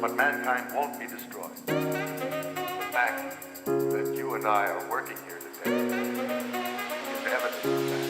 But mankind won't be destroyed. The fact that you and I are working here today is evidence of that.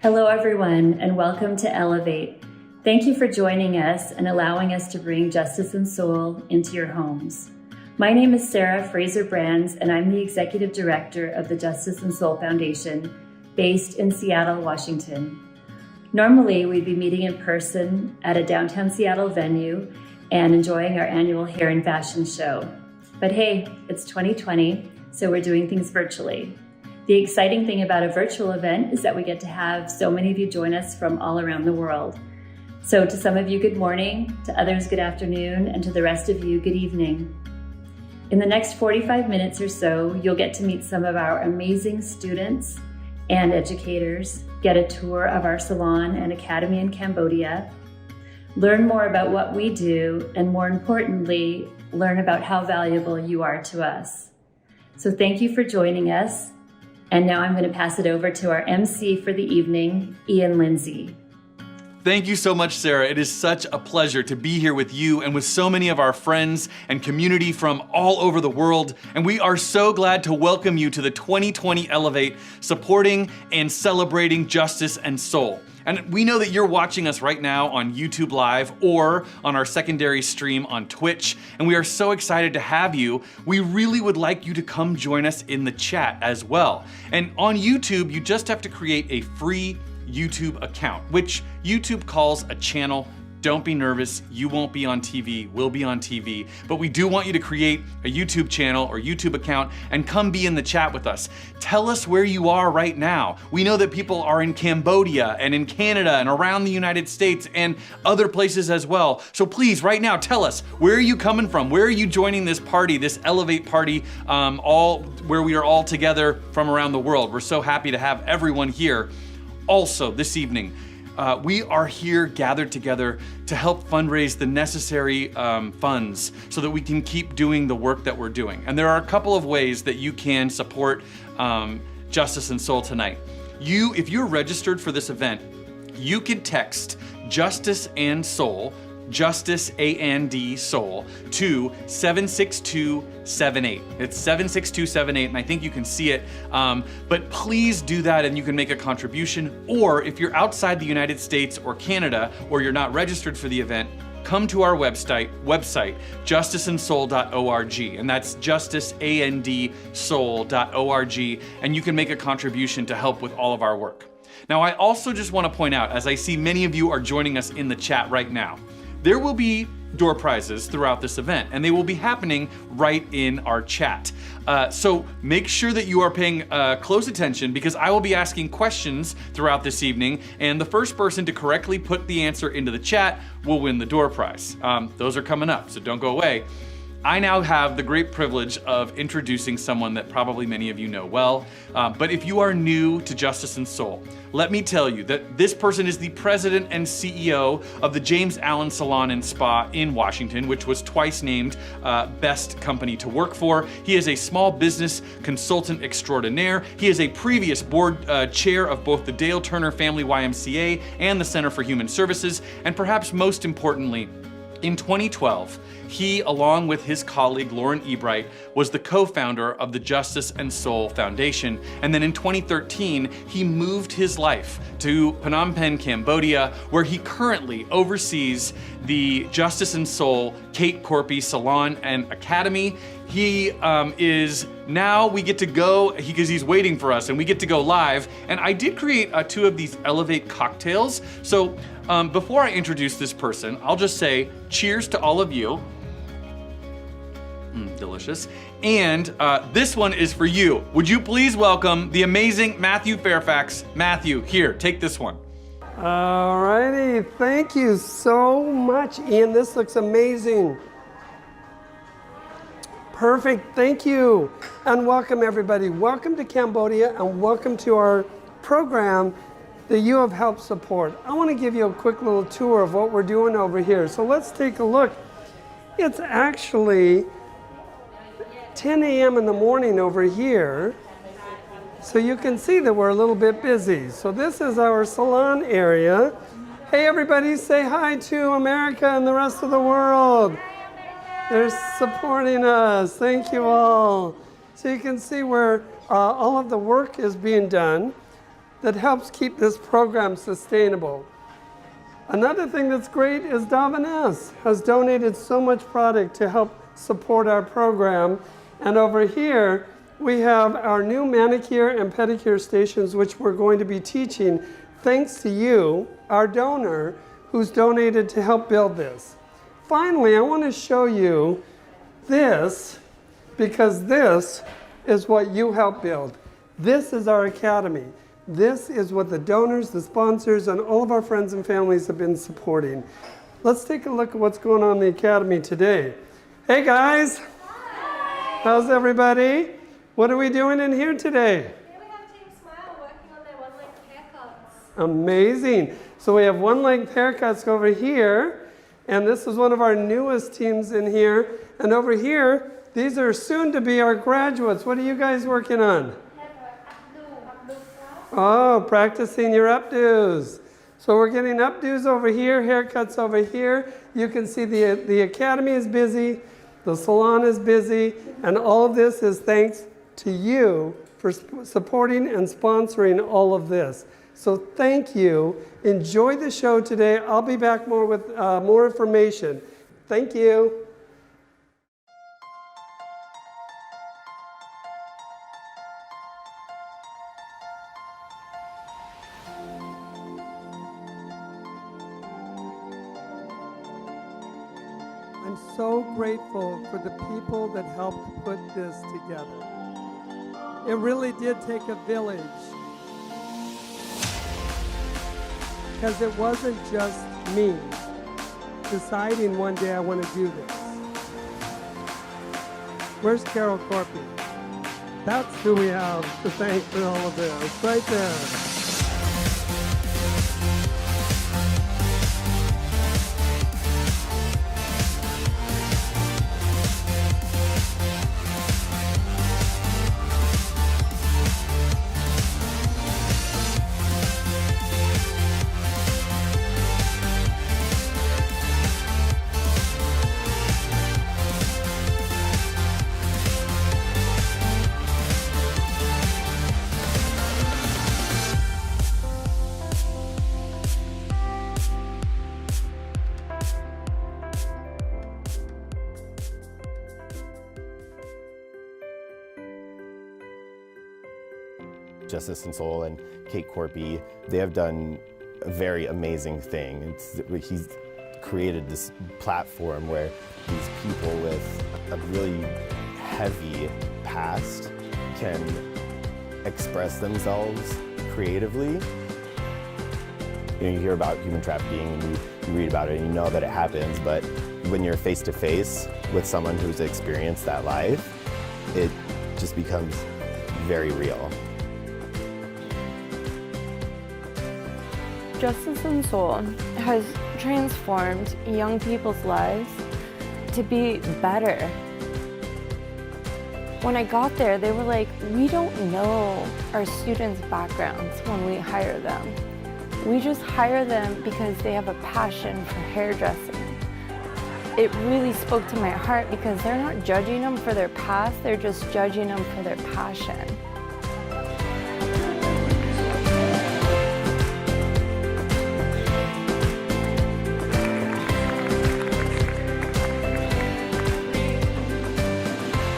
Hello, everyone, and welcome to Elevate. Thank you for joining us and allowing us to bring justice and soul into your homes. My name is Sarah Fraser-Brands, and I'm the Executive Director of the Justice and Soul Foundation, based in Seattle, Washington. Normally, we'd be meeting in person at a downtown Seattle venue and enjoying our annual hair and fashion show. But hey, it's 2020, so we're doing things virtually. The exciting thing about a virtual event is that we get to have so many of you join us from all around the world. So to some of you, good morning, to others, good afternoon, and to the rest of you, good evening. In the next 45 minutes or so, you'll get to meet some of our amazing students and educators, get a tour of our salon and academy in Cambodia, learn more about what we do, and more importantly, learn about how valuable you are to us. So thank you for joining us. And now I'm going to pass it over to our MC for the evening, Ian Lindsay. Thank you so much, Sarah. It is such a pleasure to be here with you and with so many of our friends and community from all over the world. And we are so glad to welcome you to the 2020 Elevate, supporting and celebrating justice and soul. And we know that you're watching us right now on YouTube Live or on our secondary stream on Twitch, and we are so excited to have you. We really would like you to come join us in the chat as well. And on YouTube, you just have to create a free YouTube account, which YouTube calls a channel. Don't be nervous, you won't be on TV, we'll be on TV. But we do want you to create a YouTube channel or YouTube account and come be in the chat with us. Tell us where you are right now. We know that people are in Cambodia and in Canada and around the United States and other places as well. So please, right now, tell us, where are you coming from? Where are you joining this party, this Elevate party, all where we are all together from around the world? We're so happy to have everyone here. Also, this evening, we are here gathered together to help fundraise the necessary funds so that we can keep doing the work that we're doing. And there are a couple of ways that you can support Justice and Soul tonight. If you're registered for this event, you can text Justice and Soul, Justice A-N-D Soul, to 76278. It's 76278, and I think you can see it. But please do that and you can make a contribution. Or if you're outside the United States or Canada, or you're not registered for the event, come to our website, justiceandsoul.org, and that's justiceandsoul.org, and you can make a contribution to help with all of our work. Now, I also just want to point out, as I see many of you are joining us in the chat right now, there will be door prizes throughout this event, and they will be happening right in our chat. So make sure that you are paying close attention, because I will be asking questions throughout this evening, and the first person to correctly put the answer into the chat will win the door prize. Those are coming up, so don't go away. I now have the great privilege of introducing someone that probably many of you know well, but if you are new to Justice and Soul, let me tell you that this person is the president and CEO of the James Allen Salon and Spa in Washington, which was twice named Best Company to Work For. He is a small business consultant extraordinaire. He is a previous board chair of both the Dale Turner Family YMCA and the Center for Human Services, and perhaps most importantly, in 2012, he, along with his colleague Lauren Ebright, was the co-founder of the Justice and Soul Foundation. And then in 2013, he moved his life to Phnom Penh, Cambodia, where he currently oversees the Justice and Soul Kate Corpy Salon and Academy. He we get to go, because he's waiting for us, and we get to go live. And I did create 2 of these Elevate cocktails. So before I introduce this person, I'll just say cheers to all of you. Delicious. And this one is for you. Would you please welcome the amazing Matthew Fairfax. Matthew, here, take this one. All righty, thank you so much, Ian. This looks amazing. Perfect, thank you. And welcome everybody. Welcome to Cambodia and welcome to our program that you have helped support. I want to give you a quick little tour of what we're doing over here. So let's take a look. It's actually 10 a.m. in the morning over here. So you can see that we're a little bit busy. So this is our salon area. Hey everybody, say hi to America and the rest of the world. They're supporting us. Thank you all. So you can see where all of the work is being done. that helps keep this program sustainable. Another thing that's great is Davines has donated so much product to help support our program. And over here, we have our new manicure and pedicure stations, which we're going to be teaching thanks to you, our donor, who's donated to help build this. Finally, I want to show you this, because this is what you helped build. This is our academy. This is what the donors, the sponsors, and all of our friends and families have been supporting. Let's take a look at what's going on in the academy today. Hey guys! Hi! How's everybody? What are we doing in here today? Here we have Team Smile working on their one-length haircuts. Amazing. So we have one-length haircuts over here, and this is one of our newest teams in here. And over here, these are soon to be our graduates. What are you guys working on? Oh, practicing your updos. So we're getting updos over here, haircuts over here. You can see the academy is busy, the salon is busy, and all of this is thanks to you for supporting and sponsoring all of this. So thank you. Enjoy the show today. I'll be back more with more information. Thank you. I'm so grateful for the people that helped put this together. It really did take a village, because it wasn't just me deciding one day I want to do this. Where's Carol Corpy? That's who we have to thank for all of this, right there. Justice and Soul and Kate Corpy, they have done a very amazing thing. He's created this platform where these people with a really heavy past can express themselves creatively. You hear about human trafficking and you read about it and you know that it happens, but when you're face to face with someone who's experienced that life, it just becomes very real. Justice and Soul has transformed young people's lives to be better. When I got there, they were like, we don't know our students' backgrounds when we hire them. We just hire them because they have a passion for hairdressing. It really spoke to my heart because they're not judging them for their past, they're just judging them for their passion.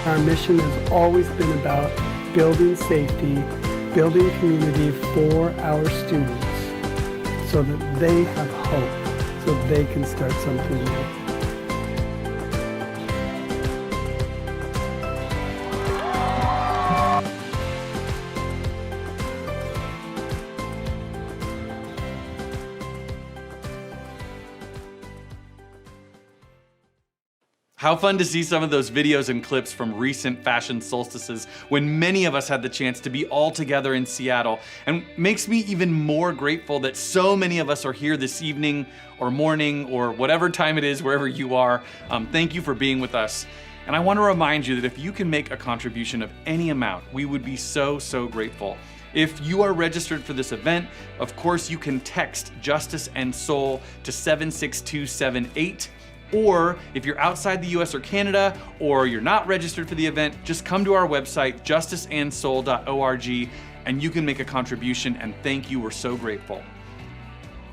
Our mission has always been about building safety, building community for our students so that they have hope, so they can start something new. How fun to see some of those videos and clips from recent fashion solstices when many of us had the chance to be all together in Seattle, and makes me even more grateful that so many of us are here this evening or morning or whatever time it is wherever you are. Thank you for being with us. And I want to remind you that if you can make a contribution of any amount, we would be so grateful. If you are registered for this event, of course you can text Justice and Soul to 76278. Or if you're outside the US or Canada, or you're not registered for the event, just come to our website, justiceandsoul.org, and you can make a contribution, and thank you, we're so grateful.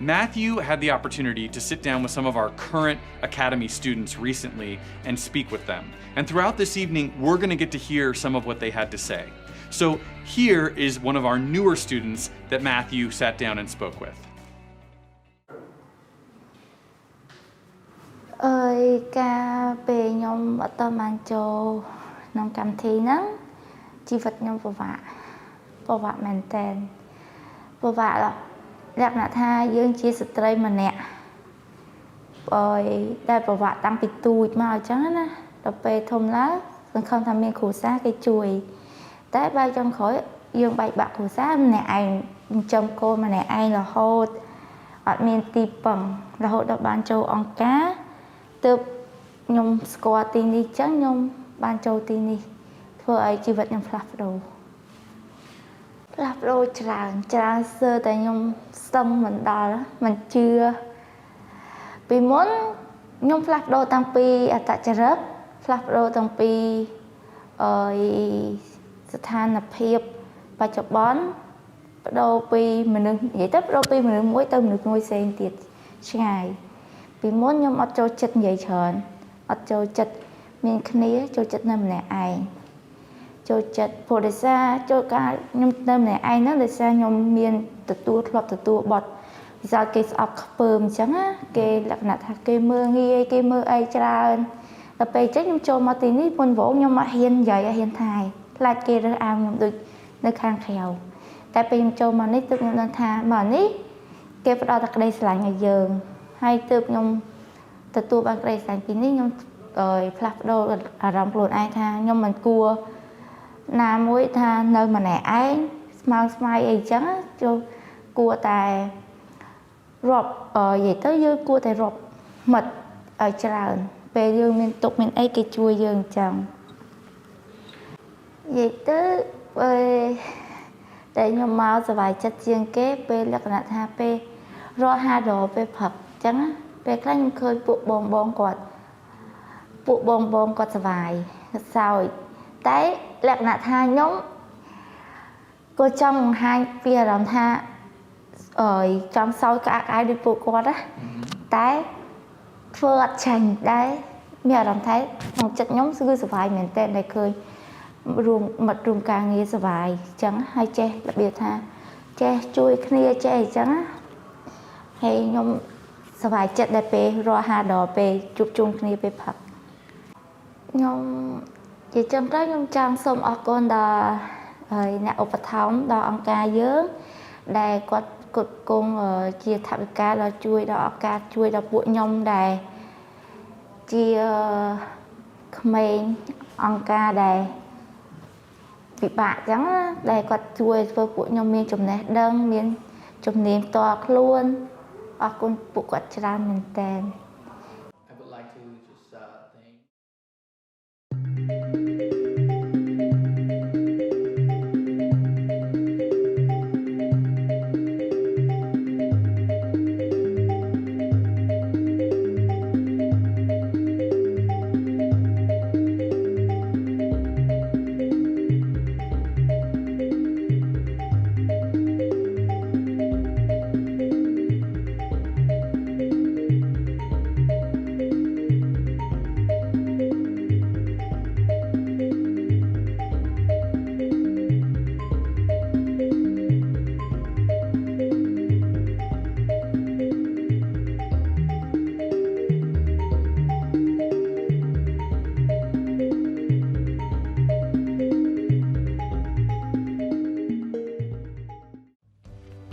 Matthew had the opportunity to sit down with some of our current Academy students recently and speak with them. And throughout this evening, we're gonna get to hear some of what they had to say. So here is one of our newer students that Matthew sat down and spoke with. ការពេលខ្ញុំអត់តបានចូលក្នុងកម្មវិធីហ្នឹងជីវិតខ្ញុំពិបាកមែនតើពិបាកលក្ខណៈថាយើងជាស្ត្រីម្នាក់ដែលពិបាកតាំងពីទូចមកអញ្ចឹងណាដល់ពេលធំឡើងសង្ឃឹមថាមានគ្រួសារគេជួយតែបើចុងក្រោយយើងបែកបាក់គ្រួសារម្នាក់ឯងចិញ្ចឹមកូនម្នាក់ឯងរហូតអត់មានទីពឹងរហូតដល់បានចូលអង្គការទើបខ្ញុំស្គាល់ទីនេះអញ្ចឹងខ្ញុំបានចូលទីនេះធ្វើឲ្យជីវិតខ្ញុំផ្លាស់ប្ដូរច្រើនសើតែខ្ញុំស្ទឹងមិនដល់មិនជឿពីមុនខ្ញុំផ្លាស់ប្ដូរតាំងពីអត្តចរិតផ្លាស់ប្ដូរតាំងពីស្ថានភាពបច្ចុប្បន្នប្ដូរពីមនុស្សនិយាយទៅប្ដូរពីមនុស្សមួយទៅមនុស្សមួយផ្សេងទៀតឆ្ងាយពីមុនខ្ញុំអត់ចូលចិត្តនិយាយច្រើនអត់ចូលចិត្តមានគ្នាចូលចិត្តនៅម្នាក់ឯងចូលចិត្តព្រោះដោយសារចូលការខ្ញុំនៅម្នាក់ឯងហ្នឹងដោយសារខ្ញុំមានធ្លាប់ទទួលបទពិសោធន៍គេស្អប់ខ្ពើមអញ្ចឹងណាគេលក្ខណៈថាគេមើលងាយគេមើលអីច្រើនដល់ពេលអញ្ចឹងខ្ញុំចូលមកទីនេះមុនវងខ្ញុំអត់ហ៊ាននិយាយអត់ហ៊ានថាខ្លាចគេរើសអើងខ្ញុំដូចនៅខាងក្រៅតែពេលខ្ញុំចូលមកនេះទើបខ្ញុំដឹងថាមកនេះគេផ្ដល់តែក្តីស្រឡាញ់ឲ្យយើងហើយទើបខ្ញុំទទួលបានក្តីស្រឡាញ់ពីនេះខ្ញុំផ្លាស់ប្ដូរអារម្មណ៍ខ្លួនឯងថាខ្ញុំមិនគួរណាមួយថានៅម្នាក់ឯងស្មៅអីចឹងចូលគួរតែរាប់និយាយទៅយើងគួរតែរាប់មិត្តឲ្យច្រើនពេលយើងមានទុកមានអីគេជួយយើងអញ្ចឹងនិយាយទៅតែខ្ញុំមកសប្បាយចិត្តជាងគេពេលលក្ខណៈថាពេលរកហាដរពេលព្រឹកអញ្ចឹងពេលខ្លះខ្ញុំឃើញពួកបងគាត់សប្បាយសោយតែលក្ខណៈថាខ្ញុំក៏ចង់បង្ហាញពីអារម្មណ៍ថាចង់សោយក្អាកដូចពួកគាត់ណាតែធ្វើអត់ចាញ់ដែរមានអារម្មណ៍ថាក្នុងចិត្តខ្ញុំគឺសប្បាយមែនតើដែលឃើញមិត្តរួមការងារសប្បាយអញ្ចឹងហើយចេះរបៀបថាចេះជួយគ្នាចេះអញ្ចឹងហើយខ្ញុំសប្បាយចិត្តដែលពេលរកហាដល់ពេលជួបជុំគ្នាពេលផឹកខ្ញុំជាចុងក្រោយខ្ញុំចង់សូមអរគុណដល់អ្នកឧបត្ថម្ភដល់អង្គការយើងដែលគាត់គត់គង់ជាថវិកាដល់ជួយដល់អង្គការជួយដល់ពួកខ្ញុំដែលជាក្មេងអង្គការដែលពិបាកអញ្ចឹងដែលគាត់ជួយធ្វើពួកខ្ញុំមានចំណេះដឹងមានជំនាញផ្ទាល់ខ្លួនអរគុណពួកគាត់ច្រើនមែនតើ I would like to just thank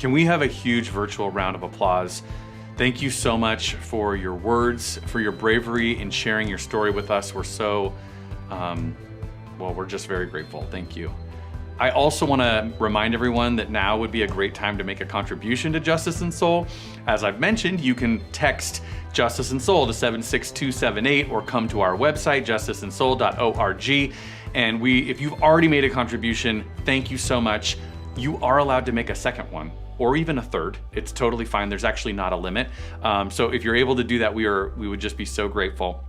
Can we have a huge virtual round of applause? Thank you so much for your words, for your bravery in sharing your story with us. We're so, we're just very grateful. Thank you. I also want to remind everyone that now would be a great time to make a contribution to Justice and Soul. As I've mentioned, you can text Justice and Soul to 76278 or come to our website, justiceandsoul.org. And if you've already made a contribution, thank you so much. You are allowed to make a second one, or even a third. It's totally fine. There's actually not a limit. So if you're able to do that, we would just be so grateful.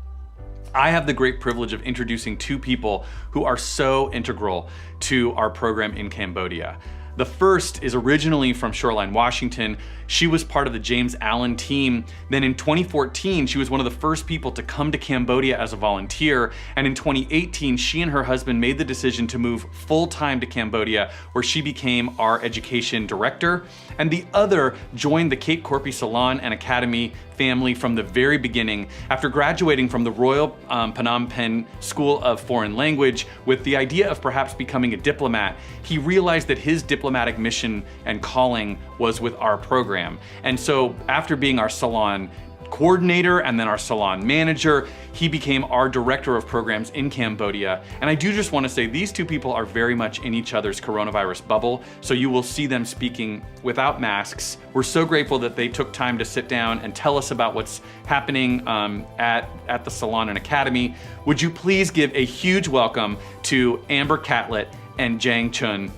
I have the great privilege of introducing two people who are so integral to our program in Cambodia. The first is originally from Shoreline, Washington. She was part of the James Allen team. Then in 2014, she was one of the first people to come to Cambodia as a volunteer. And in 2018, she and her husband made the decision to move full-time to Cambodia, where she became our education director. And the other joined the Kate Corpy Salon and Academy family from the very beginning. After graduating from the Royal Phnom Penh School of Foreign Language with the idea of perhaps becoming a diplomat, he realized that his diplomatic mission and calling was with our program. And so after being our salon coordinator and then our salon manager, he became our director of programs in Cambodia. And I do just want to say these two people are very much in each other's coronavirus bubble, so you will see them speaking without masks. We're so grateful that they took time to sit down and tell us about what's happening at the Salon and Academy. Would you please give a huge welcome to Amber Catlett and Jang Chun.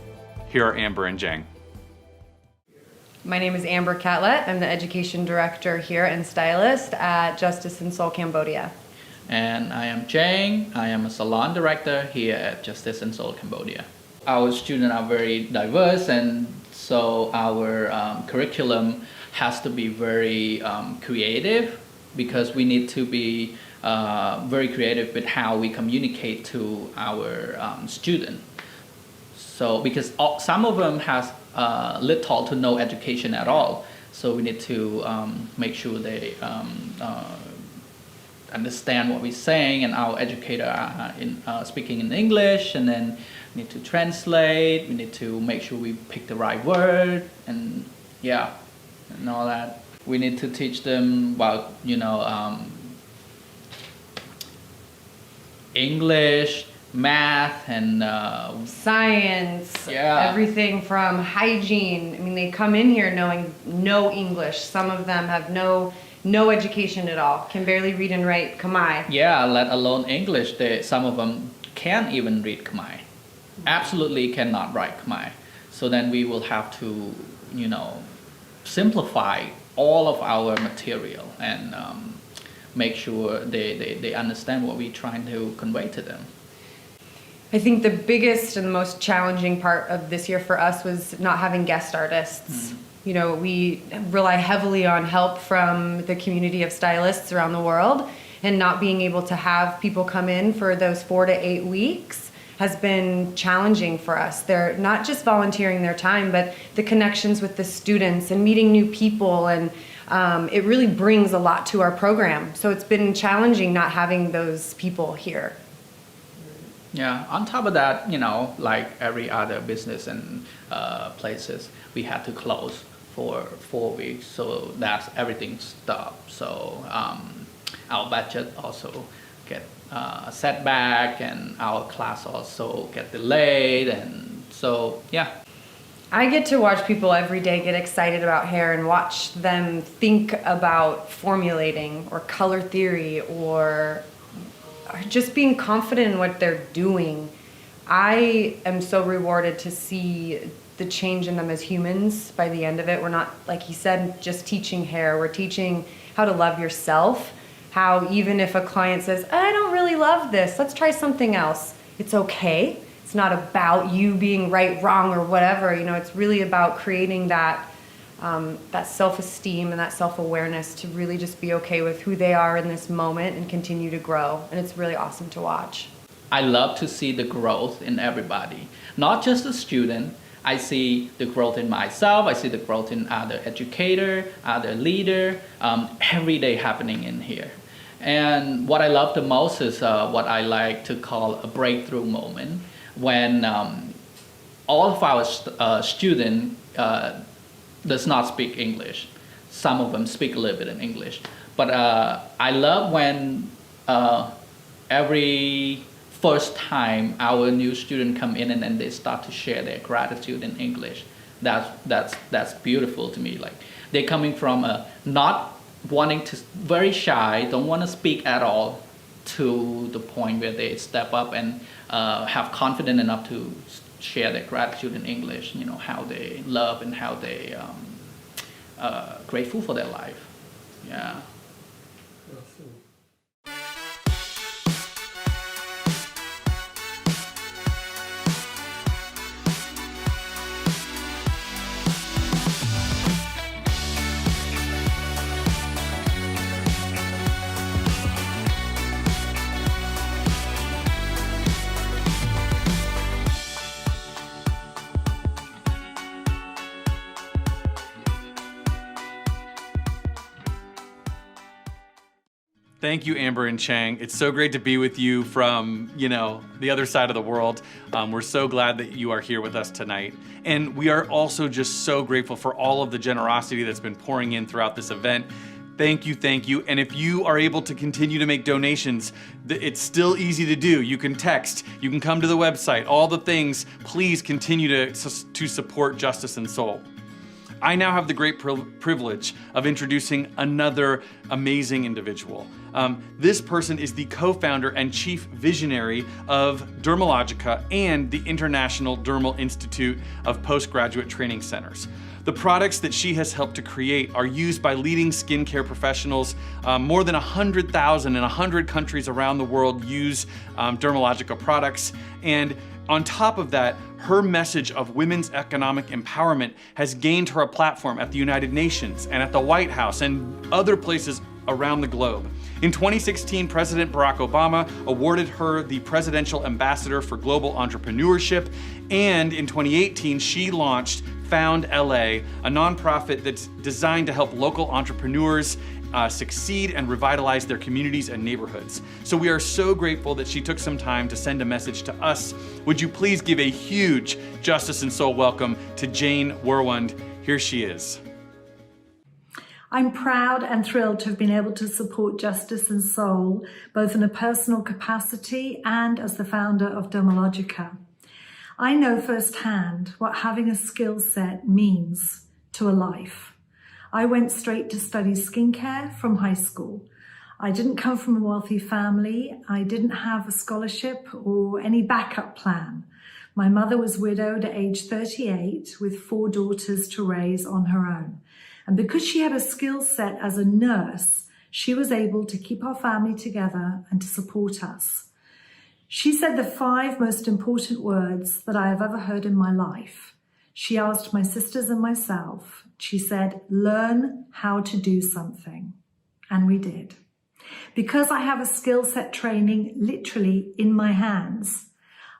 Here are Amber and Jang. My name is Amber Catlett. I'm the education director here and stylist at Justice in Seoul, Cambodia. And I am Jang. I am a salon director here at Justice in Seoul, Cambodia. Our students are very diverse, and so our curriculum has to be very creative, because we need to be very creative with how we communicate to our students. So because some of them has little to no education at all, so we need to make sure they understand what we're saying, and our educator are speaking in English, and then we need to translate, we need to make sure we pick the right word, and yeah, and all that. We need to teach them about, English, math, and science, yeah. Everything from hygiene. I mean, they come in here knowing no English. Some of them have no education at all, can barely read and write Khmer. Yeah, let alone English. Some of them can't even read Khmer. Absolutely cannot write Khmer. So then we will have to, simplify all of our material and make sure they understand what we're trying to convey to them. I think the biggest and the most challenging part of this year for us was not having guest artists. Mm-hmm. We rely heavily on help from the community of stylists around the world, and not being able to have people come in for those 4 to 8 weeks has been challenging for us. They're not just volunteering their time, but the connections with the students and meeting new people, and it really brings a lot to our program. So it's been challenging not having those people here. Yeah, on top of that, like every other business and places, we had to close for 4 weeks, so that's everything stopped. So our budget also get setback, and our class also get delayed, and so yeah. I get to watch people every day get excited about hair and watch them think about formulating or color theory or just being confident in what they're doing. I am so rewarded to see the change in them as humans by the end of it. We're not, like he said, just teaching hair. We're teaching how to love yourself, how even if a client says, I don't really love this, let's try something else. It's okay. It's not about you being right, wrong, or whatever. It's really about creating that self-esteem and that self-awareness to really just be okay with who they are in this moment and continue to grow. And it's really awesome to watch. I love to see the growth in everybody, not just the student. I see the growth in myself. I see the growth in other educator, other leader, every day happening in here. And what I love the most is what I like to call a breakthrough moment, when all of our students does not speak English. Some of them speak a little bit in English. But I love when every first time our new student come in, and then they start to share their gratitude in English. That's beautiful to me. Like, they're coming from not wanting to, very shy, don't want to speak at all, to the point where they step up and have confidence enough to share their gratitude in English, how they love and how they grateful for their life. Yeah. Thank you, Amber and Chang. It's so great to be with you from, the other side of the world. We're so glad that you are here with us tonight. And we are also just so grateful for all of the generosity that's been pouring in throughout this event. Thank you, thank you. And if you are able to continue to make donations, it's still easy to do. You can text, you can come to the website, all the things. Please continue to support Justice and Soul. I now have the great privilege of introducing another amazing individual. This person is the co-founder and chief visionary of Dermalogica and the International Dermal Institute of Postgraduate Training Centers. The products that she has helped to create are used by leading skincare professionals. More than 100,000 in 100 countries around the world use Dermalogica products. And on top of that, her message of women's economic empowerment has gained her a platform at the United Nations and at the White House and other places around the globe. In 2016, President Barack Obama awarded her the Presidential Ambassador for Global Entrepreneurship, and in 2018, she launched Found LA, a nonprofit that's designed to help local entrepreneurs succeed and revitalize their communities and neighborhoods. So we are so grateful that she took some time to send a message to us. Would you please give a huge Justice and Soul welcome to Jane Werwand. Here she is. I'm proud and thrilled to have been able to support Justice and Soul, both in a personal capacity and as the founder of Dermalogica. I know firsthand what having a skill set means to a life. I went straight to study skincare from high school. I didn't come from a wealthy family. I didn't have a scholarship or any backup plan. My mother was widowed at age 38 with 4 daughters to raise on her own. And because she had a skill set as a nurse, she was able to keep our family together and to support us. She said the 5 most important words that I have ever heard in my life. She asked my sisters and myself, she said, learn how to do something. And we did. Because I have a skill set training literally in my hands,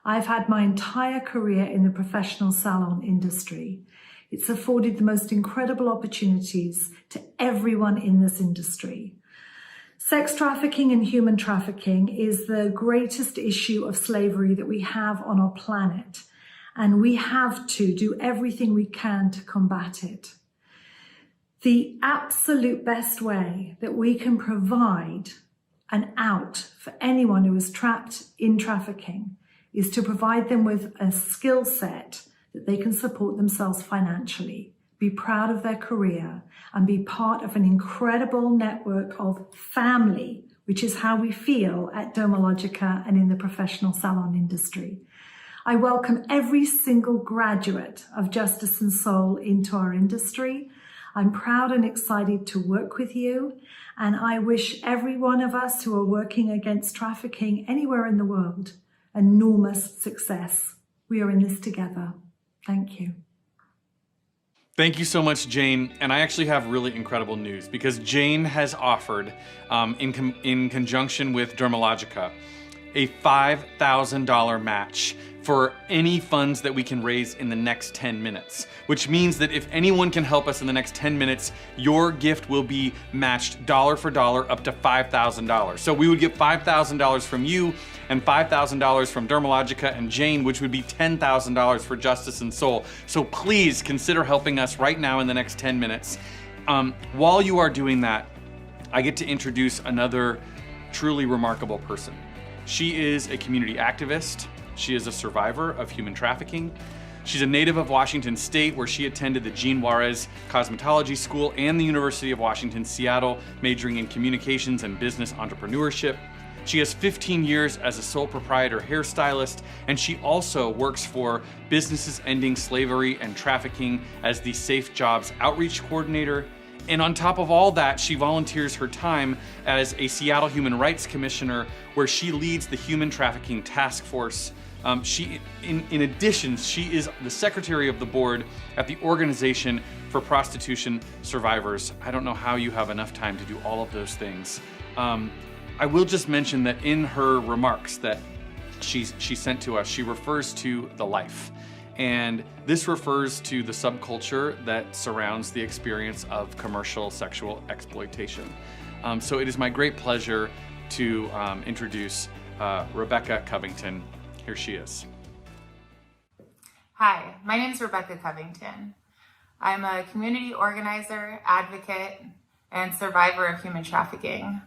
I've had my entire career in the professional salon industry. It's afforded the most incredible opportunities to everyone in this industry. Sex trafficking and human trafficking is the greatest issue of slavery that we have on our planet, and we have to do everything we can to combat it. The absolute best way that we can provide an out for anyone who is trapped in trafficking is to provide them with a skill set that they can support themselves financially, be proud of their career, and be part of an incredible network of family, which is how we feel at Dermalogica and in the professional salon industry. I welcome every single graduate of Justice and Soul into our industry. I'm proud and excited to work with you, and I wish every one of us who are working against trafficking anywhere in the world enormous success. We are in this together. Thank you. Thank you so much, Jane. And I actually have really incredible news because Jane has offered, in conjunction with Dermalogica, a $5,000 match for any funds that we can raise in the next 10 minutes, which means that if anyone can help us in the next 10 minutes, your gift will be matched dollar for dollar up to $5,000. So we would get $5,000 from you and $5,000 from Dermalogica and Jane, which would be $10,000 for Justice and Soul. So please consider helping us right now in the next 10 minutes. While you are doing that, I get to introduce another truly remarkable person. She is a community activist. She is a survivor of human trafficking. She's a native of Washington State, where she attended the Jean Juarez Cosmetology School and the University of Washington, Seattle, majoring in communications and business entrepreneurship. She has 15 years as a sole proprietor hairstylist, and she also works for Businesses Ending Slavery and Trafficking as the Safe Jobs Outreach Coordinator. And on top of all that, she volunteers her time as a Seattle Human Rights Commissioner, where she leads the Human Trafficking Task Force. In addition, she is the secretary of the board at the Organization for Prostitution Survivors. I don't know how you have enough time to do all of those things. I will just mention that in her remarks that she sent to us, she refers to the life. And this refers to the subculture that surrounds the experience of commercial sexual exploitation. So it is my great pleasure to introduce Rebecca Covington. Here she is. Hi, my name is Rebecca Covington. I'm a community organizer, advocate, and survivor of human trafficking.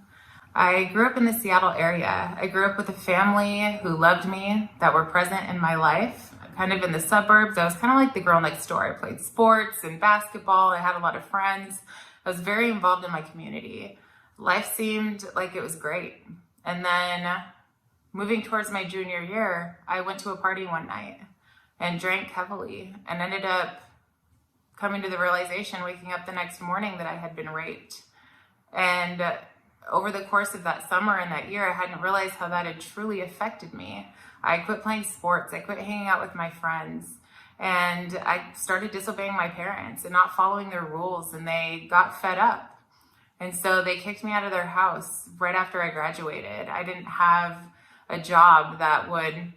I grew up in the Seattle area. I grew up with a family who loved me, that were present in my life, kind of in the suburbs. I was kind of like the girl next door. I played sports and basketball. I had a lot of friends. I was very involved in my community. Life seemed like it was great. And then moving towards my junior year, I went to a party one night and drank heavily and ended up coming to the realization, waking up the next morning, that I had been raped. And over the course of that summer and that year, I hadn't realized how that had truly affected me. I quit playing sports, I quit hanging out with my friends, and I started disobeying my parents and not following their rules, and they got fed up. And so they kicked me out of their house right after I graduated. I didn't have a job that would,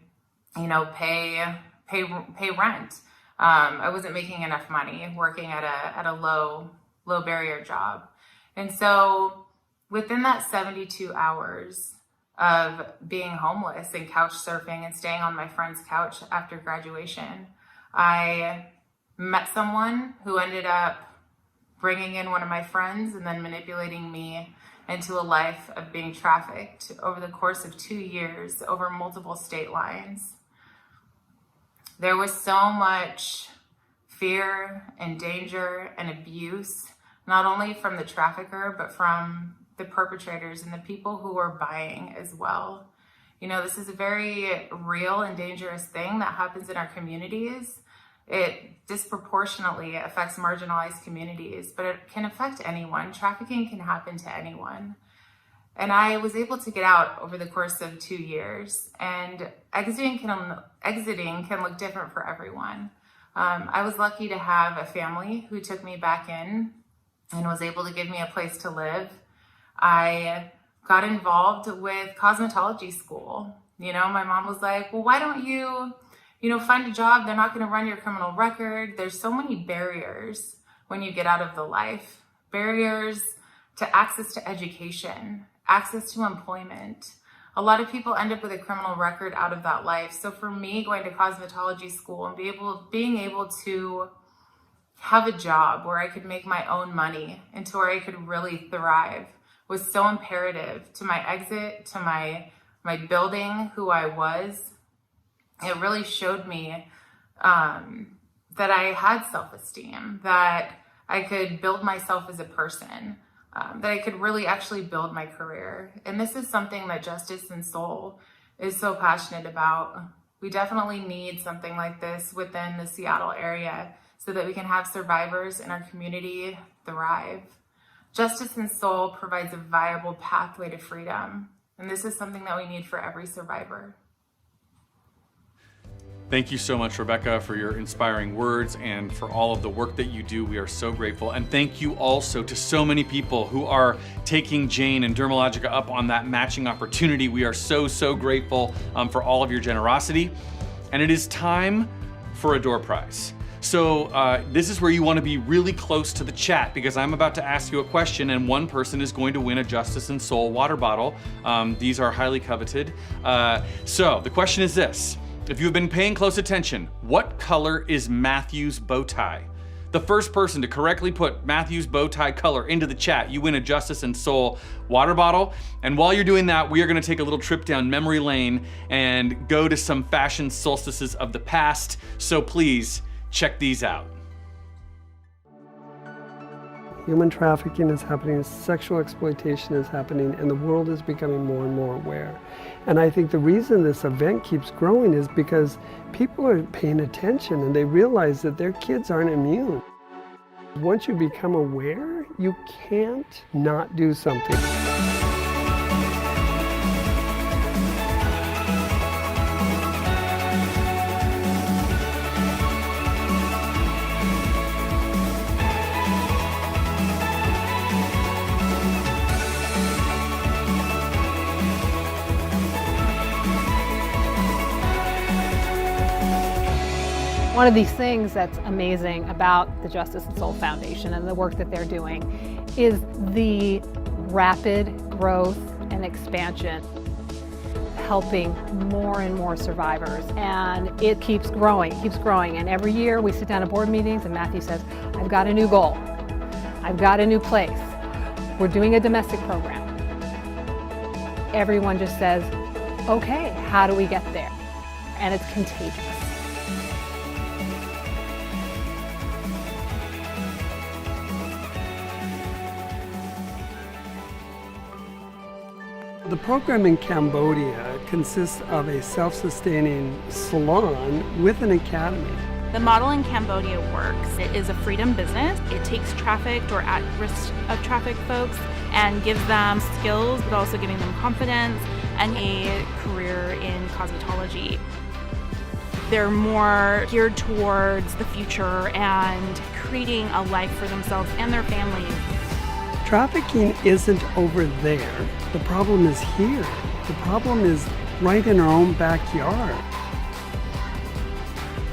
pay rent. I wasn't making enough money working at a low barrier job. And so within that 72 hours of being homeless and couch surfing and staying on my friend's couch after graduation, I met someone who ended up bringing in one of my friends and then manipulating me into a life of being trafficked over the course of 2 years over multiple state lines. There was so much fear and danger and abuse, not only from the trafficker, but from the perpetrators and the people who were buying as well. This is a very real and dangerous thing that happens in our communities. It disproportionately affects marginalized communities, but it can affect anyone. Trafficking can happen to anyone. And I was able to get out over the course of 2 years, and exiting can look different for everyone. I was lucky to have a family who took me back in and was able to give me a place to live. I got involved with cosmetology school. My mom was like, well, why don't you find a job? They're not going to run your criminal record. There's so many barriers when you get out of the life. Barriers to access to education, access to employment. A lot of people end up with a criminal record out of that life. So for me, going to cosmetology school and being able to have a job where I could make my own money and to where I could really thrive was so imperative to my exit, to my building who I was. It really showed me that I had self-esteem, that I could build myself as a person, that I could really actually build my career. And this is something that Justice and Soul is so passionate about. We definitely need something like this within the Seattle area so that we can have survivors in our community thrive. Justice and Soul provides a viable pathway to freedom. And this is something that we need for every survivor. Thank you so much, Rebecca, for your inspiring words and for all of the work that you do. We are so grateful. And thank you also to so many people who are taking Jane and Dermalogica up on that matching opportunity. We are so, so grateful for all of your generosity. And it is time for a door prize. So this is where you want to be really close to the chat, because I'm about to ask you a question and one person is going to win a Justice and Soul water bottle. These are highly coveted. So the question is this. If you've been paying close attention, what color is Matthew's bow tie? The first person to correctly put Matthew's bow tie color into the chat, you win a Justice and Soul water bottle. And while you're doing that, we are going to take a little trip down memory lane and go to some fashion solstices of the past. So please check these out. Human trafficking is happening, sexual exploitation is happening, and the world is becoming more and more aware. And I think the reason this event keeps growing is because people are paying attention and they realize that their kids aren't immune. Once you become aware, you can't not do something. One of these things that's amazing about the Justice and Soul Foundation and the work that they're doing is the rapid growth and expansion, helping more and more survivors. And it keeps growing, And every year we sit down at board meetings and Matthew says, I've got a new goal. I've got a new place. We're doing a domestic program. Everyone just says, okay, how do we get there? And it's contagious. The program in Cambodia consists of a self-sustaining salon with an academy. The model in Cambodia works. It is a freedom business. It takes trafficked or at risk of trafficked folks and gives them skills, but also giving them confidence and a career in cosmetology. They're more geared towards the future and creating a life for themselves and their families. Trafficking isn't over there. The problem is here. The problem is right in our own backyard.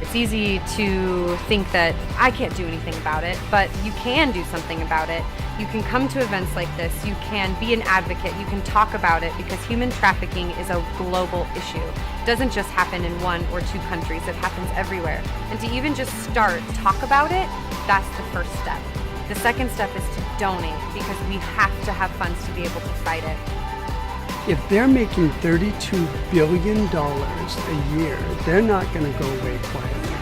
It's easy to think that I can't do anything about it, but you can do something about it. You can come to events like this, you can be an advocate, you can talk about it, because human trafficking is a global issue. It doesn't just happen in 1 or 2 countries, it happens everywhere. And to even just talk about it, that's the first step. The second step is to donate, because we have to have funds to be able to fight it. If they're making $32 billion a year, they're not going to go away quietly.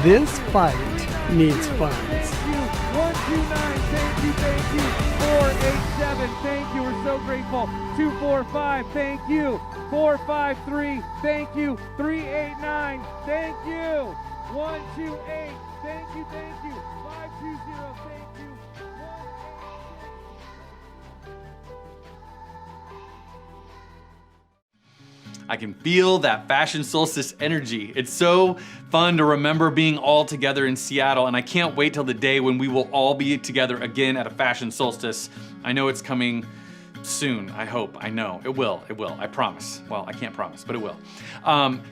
This fight needs funds. 129, thank you. 487, thank you, we're so grateful. 245, thank you. 453, thank you. 389, thank you. 128, thank you. 520, thank you. I can feel that fashion solstice energy. It's so fun to remember being all together in Seattle, and I can't wait till the day when we will all be together again at a fashion solstice. I know it's coming soon, I hope, I know. It will, I promise. Well, I can't promise, but it will.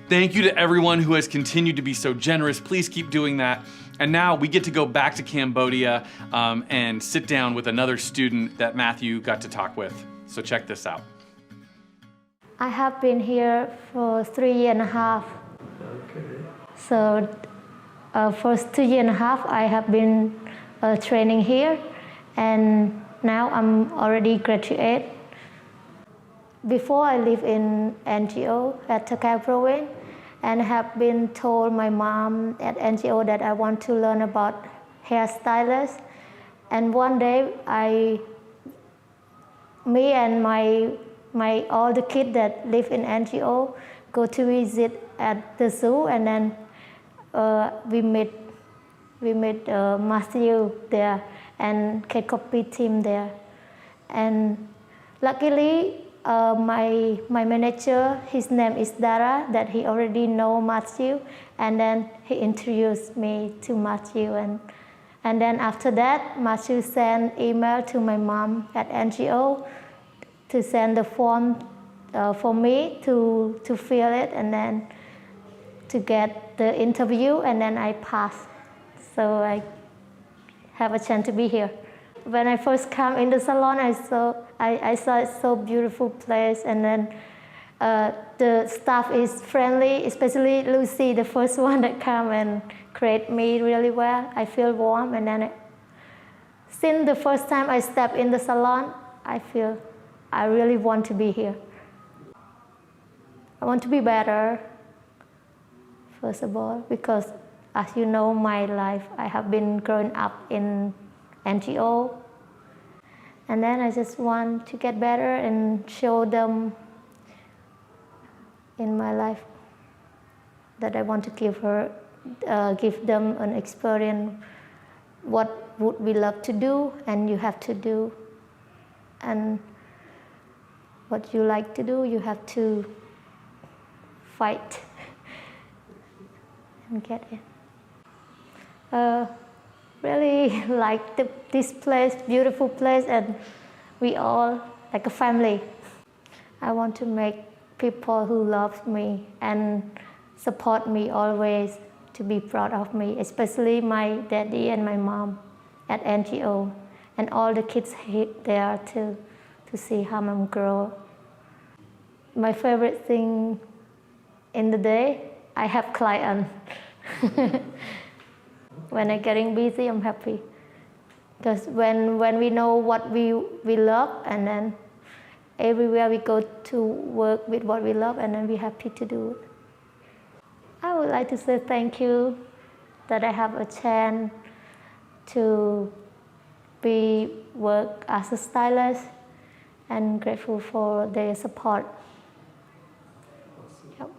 Thank you to everyone who has continued to be so generous. Please keep doing that. And now we get to go back to Cambodia and sit down with another student that Matthew got to talk with. So check this out. I have been here for 3 years and a half. Okay. So first 2 years and a half I have been training here, and now I'm already graduate. Before I live in NGO at Takao province, and have been told my mom at NGO that I want to learn about hairstylist. And one day me and all the kids that live in NGO go to visit at the zoo, and then we met Matthew there and K-Copy team there. And luckily, my manager, his name is Dara, that he already know Matthew, and then he introduced me to Matthew. And then after that, Matthew sent email to my mom at NGO to send the form for me to fill it, and then to get the interview, and then I passed. So I have a chance to be here. When I first come in the salon, I saw it's so beautiful place, and then the staff is friendly, especially Lucy, the first one that come and greet me really well. I feel warm, and then since the first time I step in the salon, I feel I really want to be here. I want to be better, first of all, because as you know, my life, I have been growing up in NGO. And then I just want to get better and show them in my life that I want to give them an experience, what would we love to do and you have to do. And what you like to do, you have to fight and get it. Really like this place, beautiful place, and we all like a family. I want to make people who love me and support me always to be proud of me, especially my daddy and my mom at NGO, and all the kids there too. to see how I'm grow. My favorite thing in the day, I have client. When I'm getting busy, I'm happy. Because when we know what we love, and then everywhere we go to work with what we love, and then we're happy to do it. I would like to say thank you that I have a chance to work as a stylist, and grateful for their support. Yep.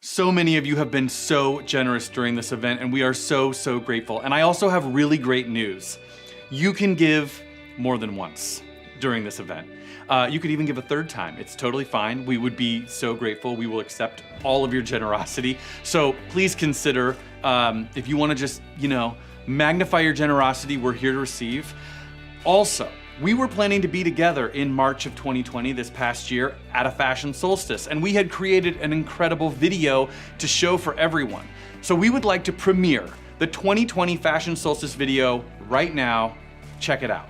So many of you have been so generous during this event, and we are so grateful. And I also have really great news. You can give more than once during this event. You could even give a third time. It's totally fine. We would be so grateful. We will accept all of your generosity. So please consider, if you want to just, magnify your generosity, we're here to receive. Also, we were planning to be together in March of 2020, this past year, at a fashion solstice, and we had created an incredible video to show for everyone. So we would like to premiere the 2020 fashion solstice video right now. Check it out.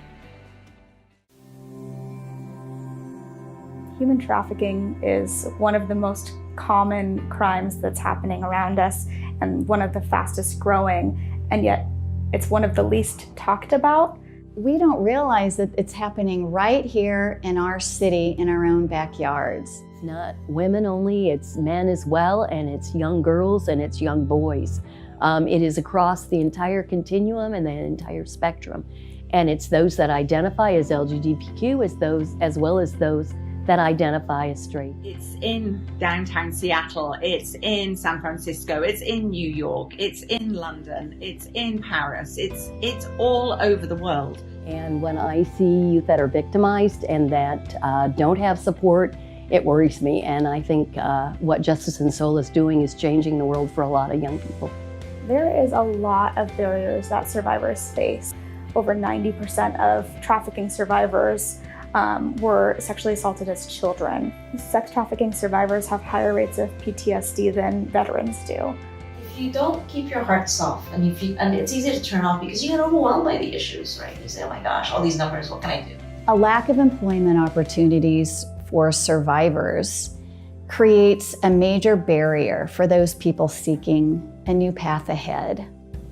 Human trafficking is one of the most common crimes that's happening around us, and one of the fastest growing, and yet it's one of the least talked about. We don't realize that it's happening right here in our city, in our own backyards. It's not women only, it's men as well, and it's young girls and it's young boys. It is across the entire continuum and the entire spectrum. And it's those that identify as LGBTQ as well as those that identify as straight. It's in downtown Seattle, it's in San Francisco, it's in New York, it's in London, it's in Paris, it's all over the world. And when I see youth that are victimized and that don't have support, it worries me. And I think what Justice in Soul is doing is changing the world for a lot of young people. There is a lot of barriers that survivors face. Over 90% of trafficking survivors were sexually assaulted as children. Sex trafficking survivors have higher rates of PTSD than veterans do. If you don't keep your heart soft, and it's easy to turn off because you get overwhelmed by the issues, right? You say, oh my gosh, all these numbers, what can I do? A lack of employment opportunities for survivors creates a major barrier for those people seeking a new path ahead.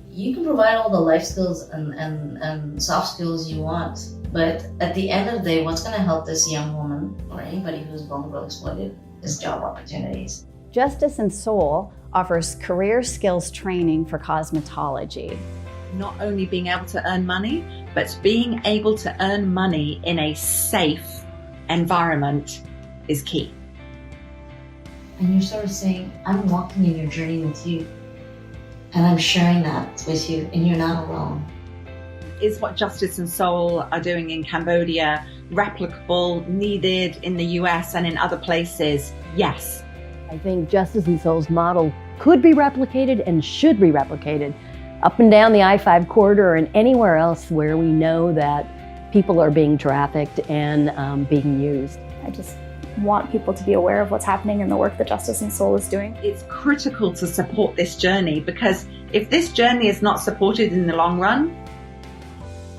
You can provide all the life skills and soft skills you want, but at the end of the day, what's going to help this young woman or anybody who's vulnerable exploited is job opportunities. Justice in Soul offers career skills training for cosmetology. Not only being able to earn money, but being able to earn money in a safe environment is key. And you're sort of saying, I'm walking in your journey with you, and I'm sharing that with you, and you're not alone. Is what Justice in Soul are doing in Cambodia replicable, needed in the US and in other places? Yes. I think Justice in Soul's model could be replicated and should be replicated up and down the I-5 corridor and anywhere else where we know that people are being trafficked and being used. I just want people to be aware of what's happening in the work that Justice and Soul is doing. It's critical to support this journey, because if this journey is not supported in the long run,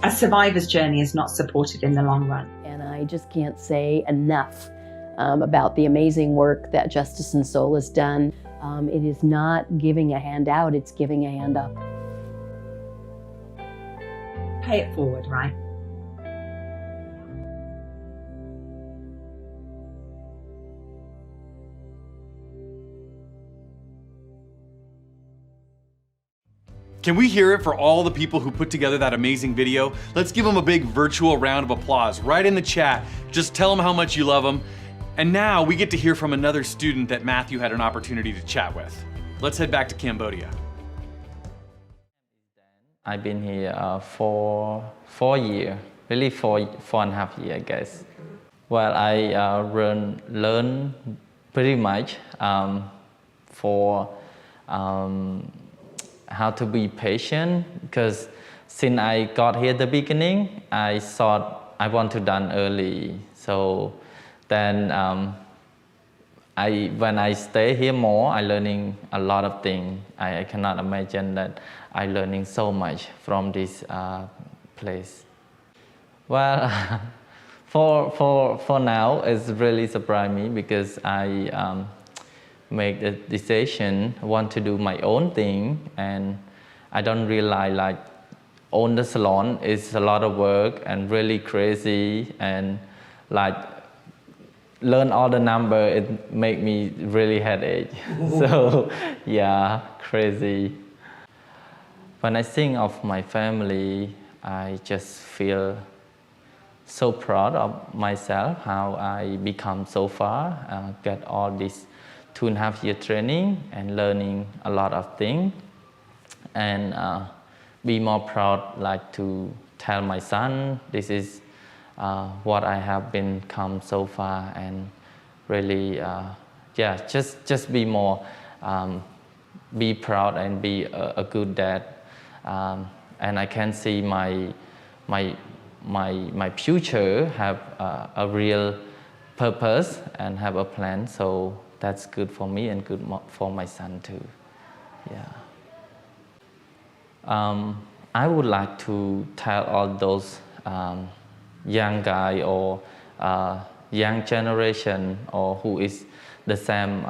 a survivor's journey is not supported in the long run. And I just can't say enough about the amazing work that Justice and Soul has done. It is not giving a hand out, it's giving a hand up. Pay it forward, right? Can we hear it for all the people who put together that amazing video? Let's give them a big virtual round of applause right in the chat. Just tell them how much you love them. And now we get to hear from another student that Matthew had an opportunity to chat with. Let's head back to Cambodia. I've been here for 4 years, really 4.5 years, I guess. Well, I learn pretty much for how to be patient, because since I got here at the beginning, I thought I want to done early. So then when I stay here more, I learning a lot of things. I cannot imagine that I learning so much from this place. Well, for now, it's really surprised me, because I make the decision, want to do my own thing, and I don't realize like own the salon is a lot of work and really crazy, and like learn all the number, it make me really headache. So yeah, crazy. When I think of my family, I just feel so proud of myself, how I become so far, get all this 2.5 year training and learning a lot of things, and be more proud, like to tell my son this is what I have become so far, and really yeah, just be more be proud and be a good dad, and I can see my future have a real purpose and have a plan, so that's good for me and good for my son too. Yeah. I would like to tell all those young guy or young generation, or who is the same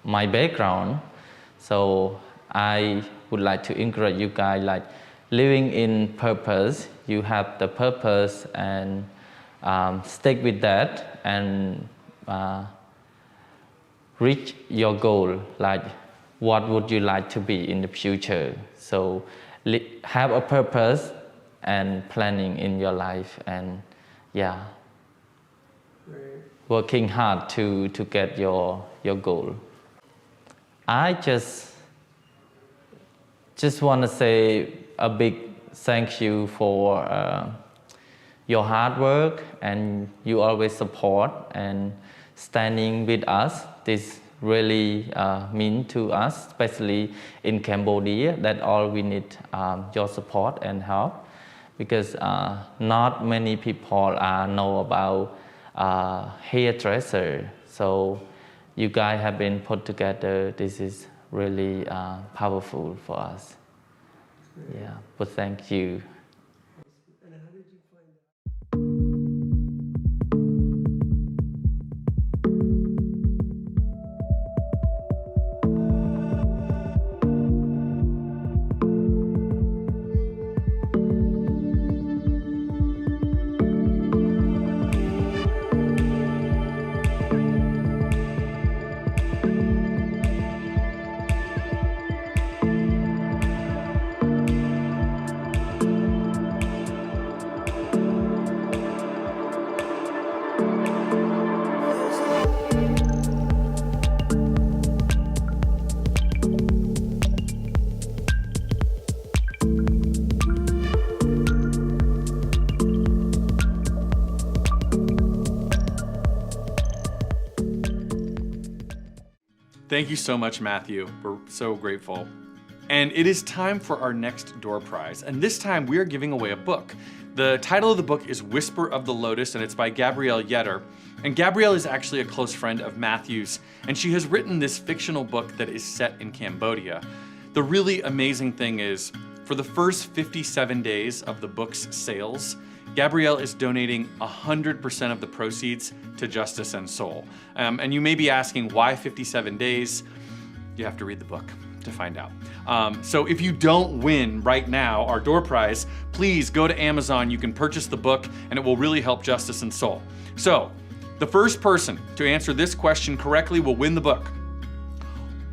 my background. So I would like to encourage you guys, like living in purpose. You have the purpose, and stick with that, and reach your goal, like what would you like to be in the future. So have a purpose and planning in your life, and yeah, working hard to get your goal. I just want to say a big thank you for your hard work, and you always support and standing with us. This really mean to us, especially in Cambodia, that all we need your support and help, because not many people know about hairdresser. So you guys have been put together. This is really powerful for us. Yeah, but thank you. Thank you so much, Matthew. We're so grateful. And it is time for our next door prize. And this time we are giving away a book. The title of the book is Whisper of the Lotus, and it's by Gabrielle Yetter. And Gabrielle is actually a close friend of Matthew's, and she has written this fictional book that is set in Cambodia. The really amazing thing is, for the first 57 days of the book's sales, Gabrielle is donating 100% of the proceeds to Justice and Soul. And you may be asking, why 57 days? You have to read the book to find out. So if you don't win right now our door prize, please go to Amazon. You can purchase the book, and it will really help Justice and Soul. So the first person to answer this question correctly will win the book.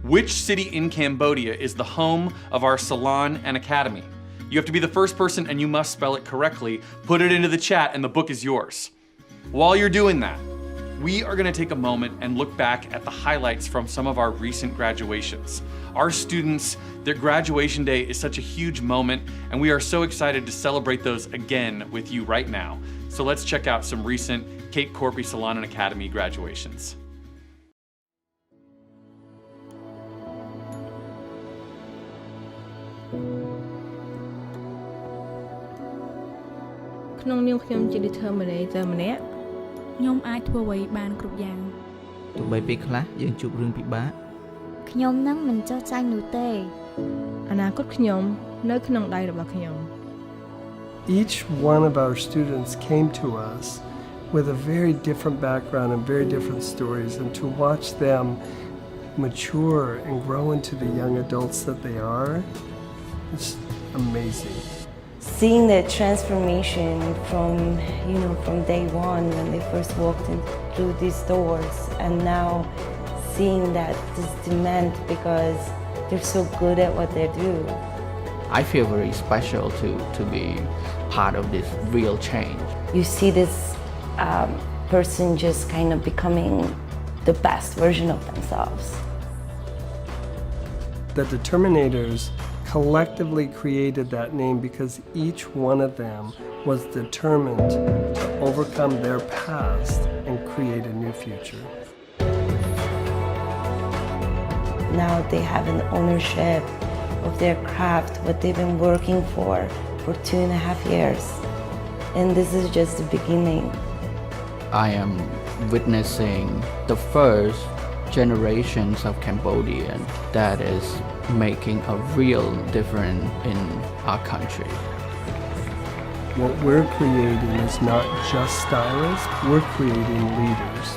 Which city in Cambodia is the home of our salon and academy? You have to be the first person, and you must spell it correctly. Put it into the chat, and the book is yours. While you're doing that, we are going to take a moment and look back at the highlights from some of our recent graduations. Our students, their graduation day is such a huge moment, and we are so excited to celebrate those again with you right now. So let's check out some recent Kate Corpy Salon and Academy graduations.ក្នុងនាមខ្ញុំជា determinator ម្នាក់ខ្ញុំអាចធ្វើអ្វីបានគ្រប់យ៉ាងទោះបីពេលខ្លះយើងជួបរឿងពិបាកខ្ញុំនឹងមិនចោះចាញ់នោះទេអនាគតខ្ញុំនៅក្នុងដៃរបស់ខ្ញុំ Each one of our students came to us with a very different background and very different stories, and to watch them mature and grow into the young adults that they are, it's amazing. Seeing the transformation from day one when they first walked in through these doors, and now seeing that this demand because they're so good at what they do. I feel very special to be part of this real change. You see this person just kind of becoming the best version of themselves. The Determinators collectively created that name because each one of them was determined to overcome their past and create a new future. Now they have an ownership of their craft, what they've been working for 2.5 years. And this is just the beginning. I am witnessing the first generations of Cambodian that is making a real difference in our country. What we're creating is not just stylists, we're creating leaders.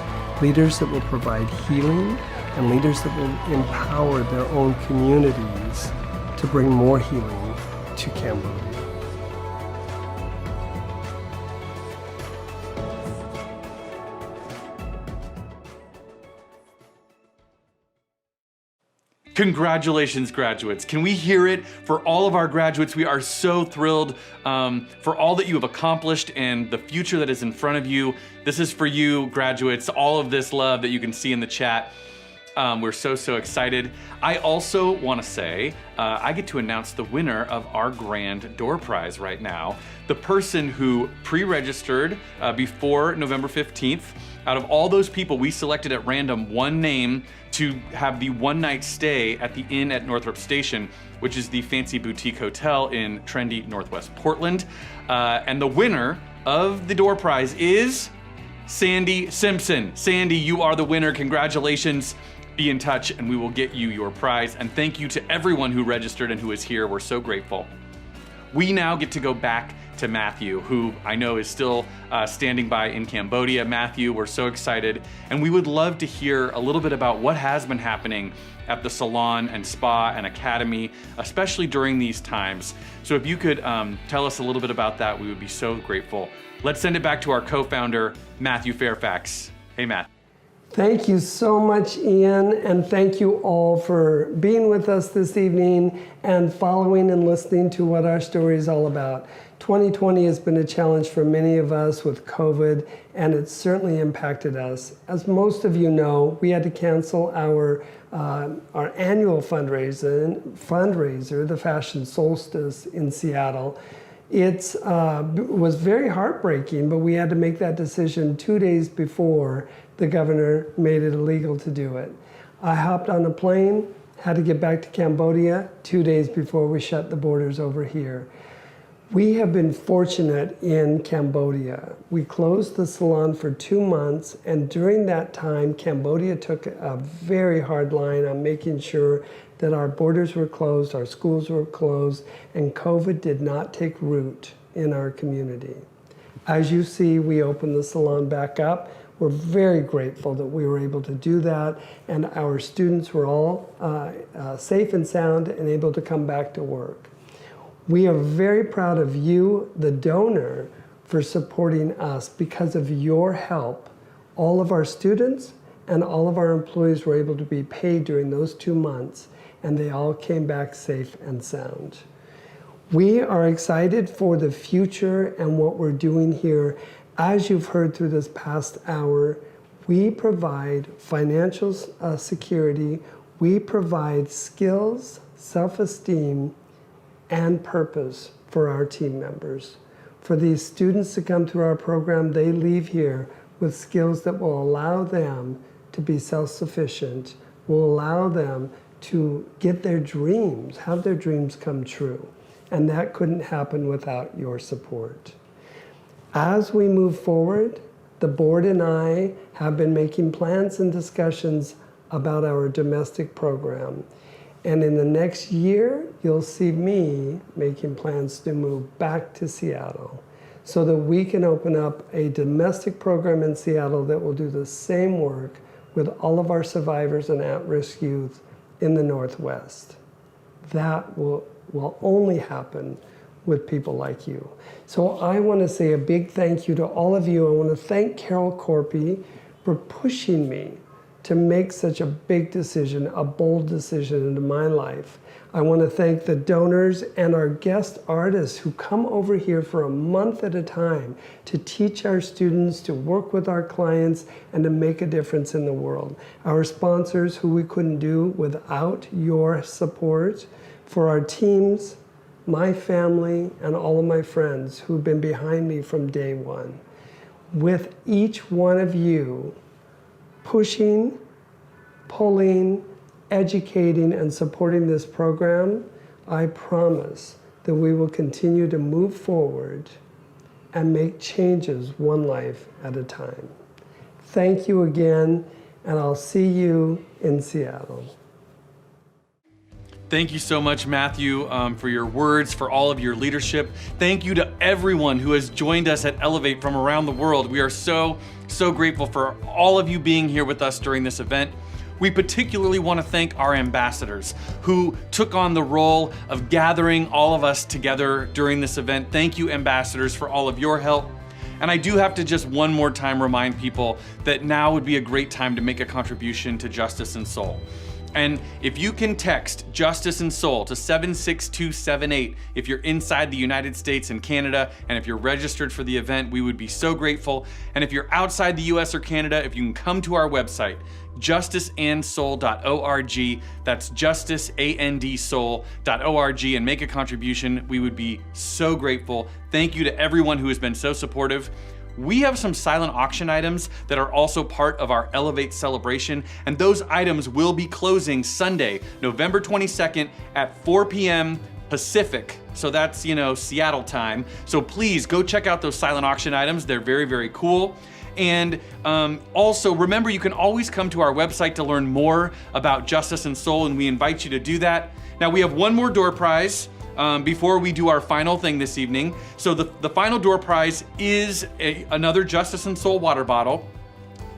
Leaders that will provide healing and leaders that will empower their own communities to bring more healing to Cambodia. Congratulations, graduates. Can we hear it for all of our graduates? We are so thrilled for all that you have accomplished and the future that is in front of you. This is for you, graduates, all of this love that you can see in the chat. We're so excited. I also want to say, I get to announce the winner of our grand door prize right now. The person who pre-registered before November 15th, out of all those people, we selected at random one name to have the one-night stay at the Inn at Northrop Station, which is the fancy boutique hotel in trendy Northwest Portland. And the winner of the door prize is Sandy Simpson. Sandy, you are the winner. Congratulations. Be in touch and we will get you your prize. And thank you to everyone who registered and who is here. We're so grateful. We now get to go back to Matthew, who I know is still standing by in Cambodia. Matthew, we're so excited. And we would love to hear a little bit about what has been happening at the salon and spa and academy, especially during these times. So if you could tell us a little bit about that, we would be so grateful. Let's send it back to our co-founder, Matthew Fairfax. Hey, Matt. Thank you so much, Ian, and thank you all for being with us this evening and following and listening to what our story is all about. 2020 has been a challenge for many of us with COVID, and it's certainly impacted us. As most of you know, we had to cancel our annual fundraiser, the Fashion Solstice in Seattle. It was very heartbreaking, but we had to make that decision 2 days before the governor made it illegal to do it. I hopped on a plane, Had to get back to Cambodia 2 days before we shut the borders over here. We have been fortunate in Cambodia. We closed the salon for 2 months, and during that time, Cambodia took a very hard line on making sure that our borders were closed, our schools were closed, and COVID did not take root in our community. As you see, we opened the salon back up. We're very grateful that we were able to do that, and our students were all safe and sound and able to come back to work. We are very proud of you, the donor, for supporting us. Because of your help, all of our students and all of our employees were able to be paid during those 2 months, and they all came back safe and sound. We are excited for the future and what we're doing here. As you've heard through this past hour, we provide financial security, we provide skills, self-esteem, and purpose for our team members. For these students to come through our program, they leave here with skills that will allow them to be self-sufficient, will allow them to get their dreams, have their dreams come true. And that couldn't happen without your support. As we move forward, the board and I have been making plans and discussions about our domestic program. And in the next year, you'll see me making plans to move back to Seattle so that we can open up a domestic program in Seattle that will do the same work with all of our survivors and at-risk youth in the Northwest. That will only happen with people like you. So I want to say a big thank you to all of you. I want to thank Carol Corpy for pushing me to make such a big decision, a bold decision into my life. I want to thank the donors and our guest artists who come over here for a month at a time to teach our students, to work with our clients, and to make a difference in the world. Our sponsors, who we couldn't do without your support. For our teams, my family, and all of my friends who've been behind me from day one. With each one of you pushing, pulling, educating, and supporting this program, I promise that we will continue to move forward and make changes one life at a time. Thank you again, and I'll see you in Seattle. Thank you so much, Matthew, for your words, for all of your leadership. Thank you to everyone who has joined us at Elevate from around the world. We are so grateful for all of you being here with us during this event. We particularly want to thank our ambassadors who took on the role of gathering all of us together during this event. Thank you, ambassadors, for all of your help. And I do have to just one more time remind people that now would be a great time to make a contribution to Justice and Soul. And if you can text Justice and Soul to 76278 if you're inside the United States and Canada, and if you're registered for the event, we would be so grateful. And if you're outside the US or Canada, if you can come to our website, justiceandsoul.org, that's justiceandsoul.org, and make a contribution, we would be so grateful. Thank you to everyone who has been so supportive. We have some silent auction items that are also part of our Elevate celebration, and those items will be closing Sunday, November 22nd at 4 p.m. Pacific. So that's, Seattle time. So please go check out those silent auction items. They're very, very cool. And also remember, you can always come to our website to learn more about Justice and Soul, and we invite you to do that. Now we have one more door prize before we do our final thing this evening. So the final door prize is another Justice and Soul water bottle.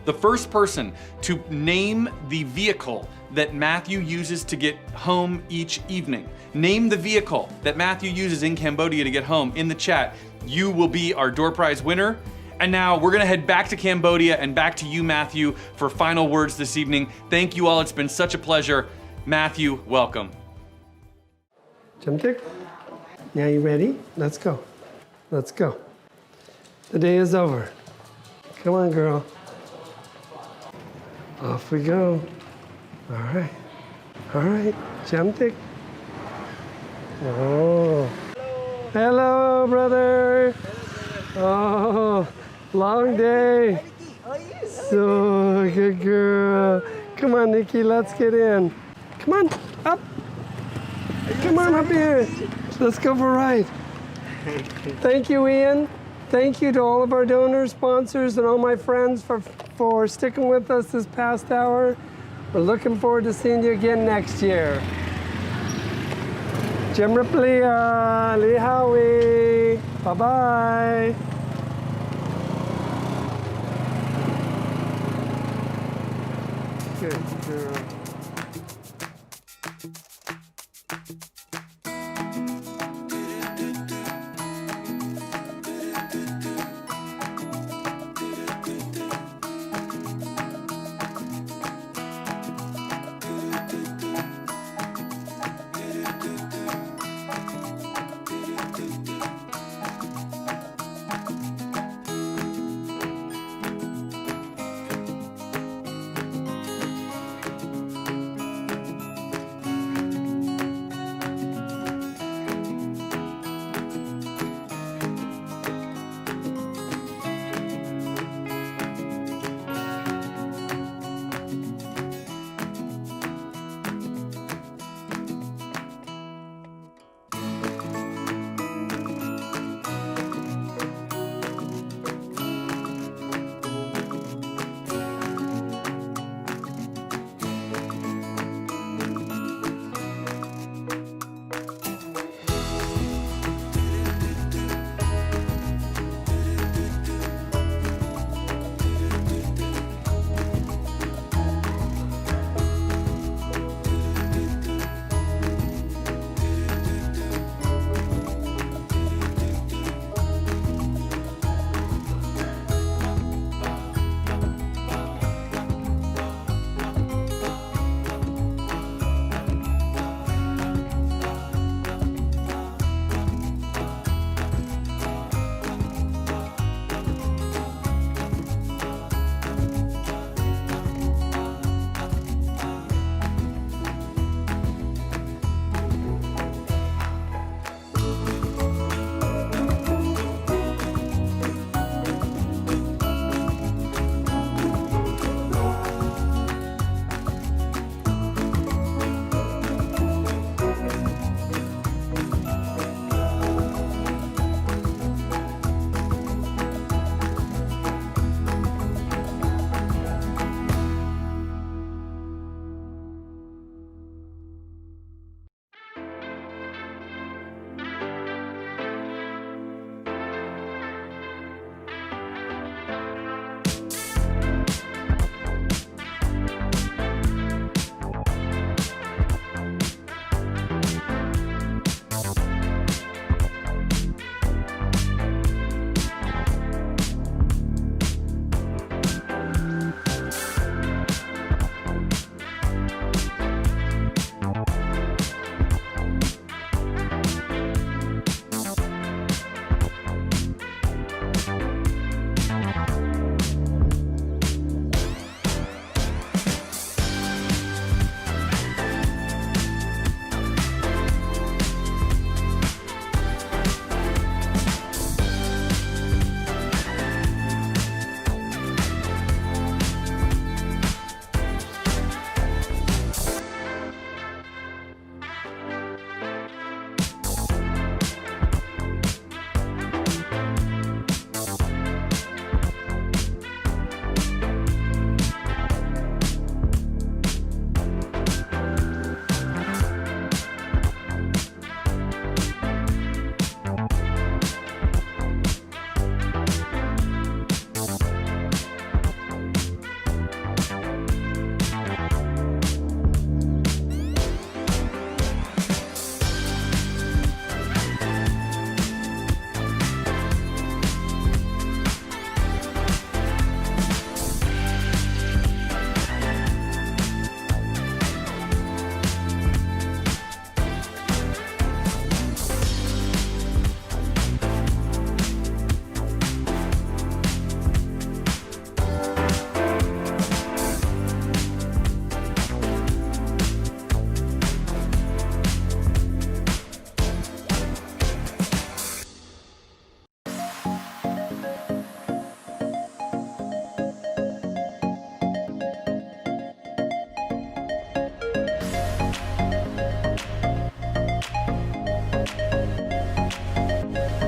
The first person to name the vehicle that Matthew uses to get home each evening, name the vehicle that Matthew uses in Cambodia to get home in the chat, you will be our door prize winner. And now we're gonna head back to Cambodia and back to you, Matthew, for final words this evening. Thank you all, it's been such a pleasure. Matthew, welcome. Jumtik, now you ready? Let's go. Let's go. The day is over. Come on, girl. Off we go. All right. All right. Jumtik. Oh. Hello, brother. Oh, long day. So good girl. Come on, Nikki, let's get in. Come on. Up. Come on up here. Let's go for a ride. Thank you, Ian. Thank you to all of our donors, sponsors, and all my friends for sticking with us this past hour. We're looking forward to seeing you again next year. Jim Ripley, Lee Howie. Bye-bye. Good girl.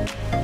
Bye.